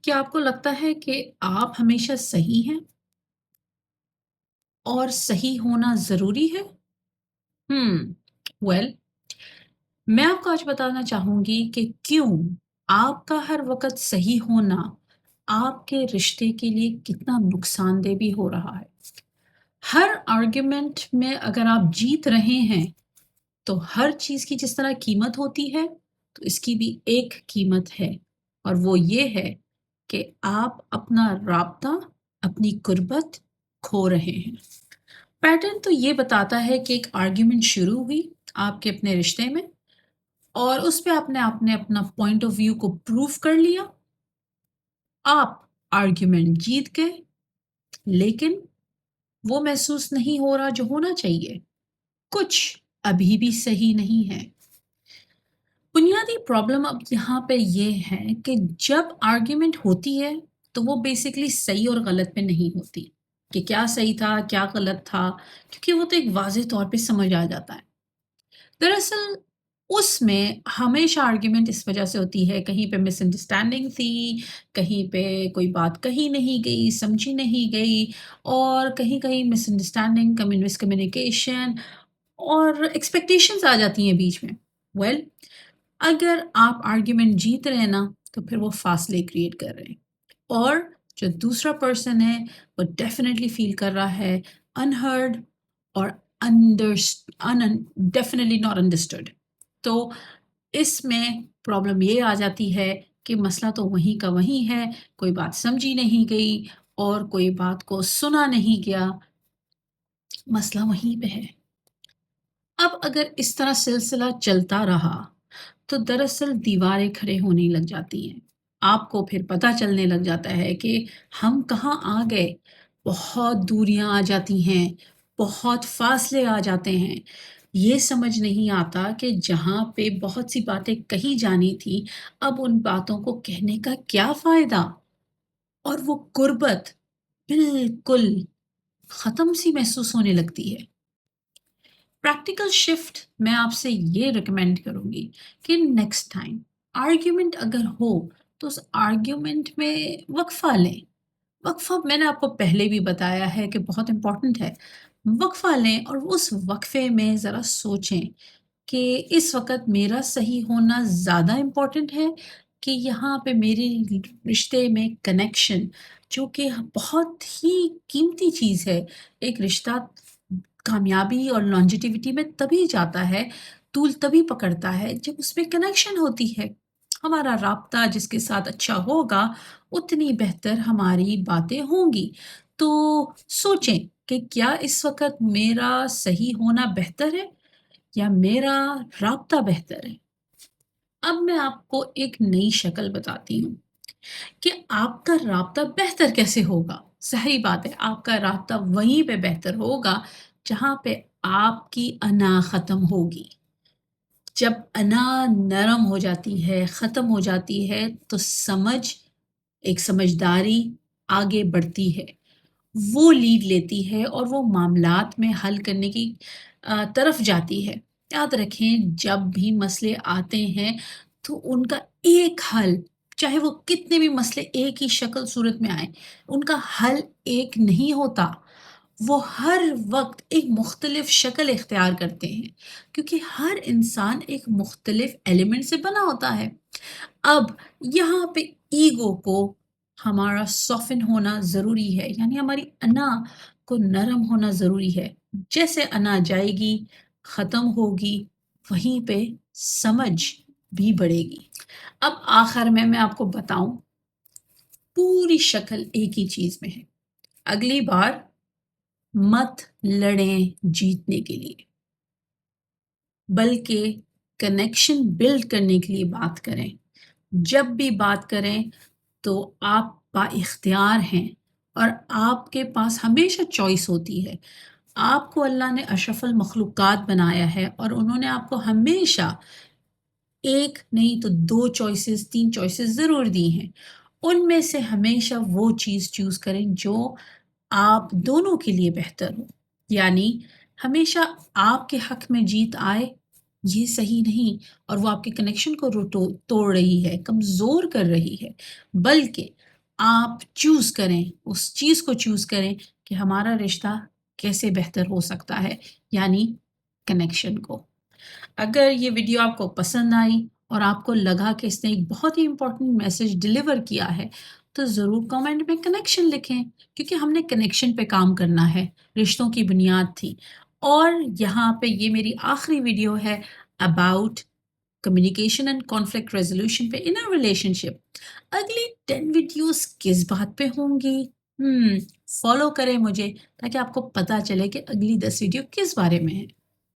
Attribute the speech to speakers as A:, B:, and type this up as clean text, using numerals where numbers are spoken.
A: क्या आपको लगता है कि आप हमेशा सही हैं और सही होना ज़रूरी है? वेल मैं आपको आज बताना चाहूँगी कि क्यों आपका हर वक़्त सही होना आपके रिश्ते के लिए कितना नुकसानदेह भी हो रहा है। हर आर्ग्यूमेंट में अगर आप जीत रहे हैं, तो हर चीज़ की जिस तरह कीमत होती है, तो इसकी भी एक कीमत है और वो ये है कि आप अपना राब्ता, अपनी गुर्बत खो रहे हैं। पैटर्न तो ये बताता है कि एक आर्ग्यूमेंट शुरू हुई आपके अपने रिश्ते में और उस पे आपने आपने अपना पॉइंट ऑफ व्यू को प्रूव कर लिया। आप आर्ग्यूमेंट जीत गए, लेकिन वो महसूस नहीं हो रहा जो होना चाहिए। कुछ अभी भी सही नहीं है। बुनियादी प्रॉब्लम अब यहाँ पे ये है कि जब आर्ग्यूमेंट होती है तो वो बेसिकली सही और गलत पे नहीं होती कि क्या सही था क्या गलत था, क्योंकि वो तो एक वाज़ेह तौर पे समझ आ जाता है। दरअसल उसमें हमेशा आर्ग्यूमेंट इस वजह से होती है, कहीं पे मिसअंडरस्टैंडिंग थी, कहीं पे कोई बात कही नहीं गई, समझी नहीं गई और कहीं-कहीं मिसअंडरस्टैंडिंग, मिसकम्युनिकेशन और एक्सपेक्टेशंस आ जाती हैं बीच में। वेल अगर आप आर्ग्यूमेंट जीत रहे हैं ना, तो फिर वो फासले क्रिएट कर रहे हैं और जो दूसरा पर्सन है, वो डेफ़िनेटली फ़ील कर रहा है अनहर्ड और डेफ़िनेटली नॉट अंडरस्टूड। तो इसमें प्रॉब्लम ये आ जाती है कि मसला तो वहीं का वहीं है, कोई बात समझी नहीं गई और कोई बात को सुना नहीं गया, मसला वहीं पे है। अब अगर इस तरह सिलसिला चलता रहा, तो दरअसल दीवारें खड़े होने लग जाती हैं। आपको फिर पता चलने लग जाता है कि हम कहाँ आ गए। बहुत दूरियां आ जाती हैं, बहुत फासले आ जाते हैं। ये समझ नहीं आता कि जहाँ पे बहुत सी बातें कही जानी थी, अब उन बातों को कहने का क्या फ़ायदा? और वो गुर्बत बिल्कुल ख़त्म सी महसूस होने लगती है। प्रैक्टिकल शिफ्ट मैं आपसे ये रिकमेंड करूँगी कि नेक्स्ट टाइम आर्ग्यूमेंट अगर हो, तो उस आर्ग्यूमेंट में वक़्फ़ा लें। वक़्फ़ा मैंने आपको पहले भी बताया है कि बहुत इम्पोर्टेंट है। वक़्फ़ा लें और उस वक़्फ़े में ज़रा सोचें कि इस वक़्त मेरा सही होना ज़्यादा इम्पोर्टेंट है कि यहाँ पे मेरे रिश्ते में कनेक्शन, जो कि बहुत ही कीमती चीज़ है। एक रिश्ता कामयाबी और लॉन्जेटिविटी में तभी जाता है, तूल तभी पकड़ता है जब उसमें कनेक्शन होती है। हमारा राब्ता जिसके साथ अच्छा होगा, उतनी बेहतर हमारी बातें होंगी। तो सोचें कि क्या इस वक़्त मेरा सही होना बेहतर है या मेरा राब्ता बेहतर है? अब मैं आपको एक नई शक्ल बताती हूँ कि आपका राब्ता बेहतर कैसे होगा? ज़ाहिर बात है, आपका राब्ता वहीं पे बेहतर होगा जहाँ पे आपकी अना ख़त्म होगी। जब अना नरम हो जाती है, ख़त्म हो जाती है, तो एक समझदारी आगे बढ़ती है। वो लीड लेती है और वो मामलात में हल करने की तरफ जाती है। याद रखें, जब भी मसले आते हैं, तो उनका एक हल, चाहे वो कितने भी मसले एक ही शक्ल सूरत में आएँ, उनका हल एक नहीं होता। वो हर वक़्त एक मुख्तलिफ शक्ल इख्तियार करते हैं, क्योंकि हर इंसान एक मुख्तलिफ एलिमेंट से बना होता है। अब यहाँ पे ईगो को हमारा सॉफ्टन होना ज़रूरी है, यानी हमारी अना को नरम होना ज़रूरी है। जैसे अना जाएगी, ख़त्म होगी, वहीं पे समझ भी बढ़ेगी। अब आखिर में मैं आपको बताऊँ, पूरी शक्ल एक ही चीज़ में है। अगली बार मत लड़ें जीतने के लिए, बल्कि कनेक्शन बिल्ड करने के लिए बात करें। जब भी बात करें, तो आप बाइख्तियार हैं और आपके पास हमेशा चॉइस होती है। आपको अल्लाह ने अशरफुल मखलूक़ात बनाया है और उन्होंने आपको हमेशा 1 नहीं तो 2 चॉइसेस, 3 चॉइसेस ज़रूर दी हैं। उनमें से हमेशा वो चीज़ चूज़ करें जो आप दोनों के लिए बेहतर हो। यानी हमेशा आपके हक में जीत आए, ये सही नहीं और वो आपके कनेक्शन को तोड़ रही है, कमज़ोर कर रही है। बल्कि آپ چوز کریں، اس چیز کو چوز کریں کہ ہمارا رشتہ کیسے بہتر ہو سکتا ہے، یعنی کنیکشن کو۔ اگر یہ ویڈیو آپ کو پسند آئی اور آپ کو لگا کہ اس نے ایک بہت ہی امپورٹنٹ میسج ڈلیور کیا ہے تو ضرور کمنٹ میں کنیکشن لکھیں، کیونکہ ہم نے کنیکشن پہ کام کرنا ہے، رشتوں کی بنیاد تھی۔ اور یہاں پہ یہ میری آخری ویڈیو ہے about communication and conflict resolution پہ ان ریلیشن شپ۔ اگلی 10 ویڈیوز کس بات پہ ہوں گی؟ فالو کریں مجھے تاکہ آپ کو پتا چلے کہ اگلی 10 ویڈیو کس بارے میں ہے۔